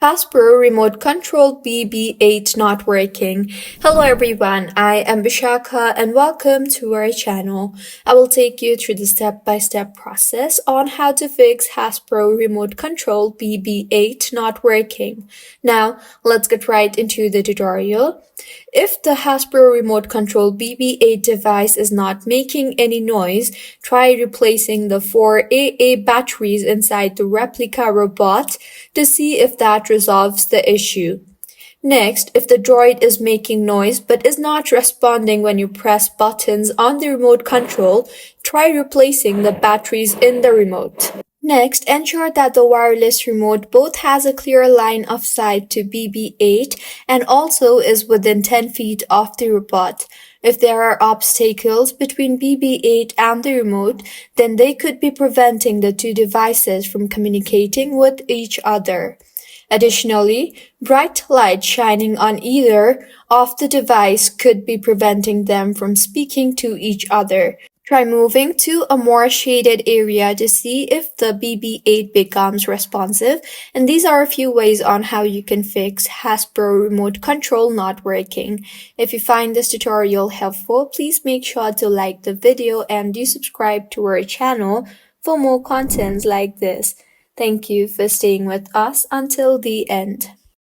Hasbro Remote Control BB8 not working. Hello everyone, I am Vishakha and welcome to our channel. I will take you through the step-by-step process on how to fix Hasbro Remote Control BB8 not working. Now, let's get right into the tutorial. If the Hasbro Remote Control BB8 device is not making any noise, try replacing the 4 AA batteries inside the replica robot to see if that resolves the issue. Next, if the droid is making noise but is not responding when you press buttons on the remote control, try replacing the batteries in the remote. Next, ensure that the wireless remote both has a clear line of sight to BB8 and also is within 10 feet of the robot. If there are obstacles between BB8 and the remote, then they could be preventing the two devices from communicating with each other. Additionally, bright light shining on either of the device could be preventing them from speaking to each other. Try moving to a more shaded area to see if the BB8 becomes responsive, and these are a few ways on how you can fix Hasbro Remote Control not working. If you find this tutorial helpful, please make sure to like the video and do subscribe to our channel for more contents like this. Thank you for staying with us until the end.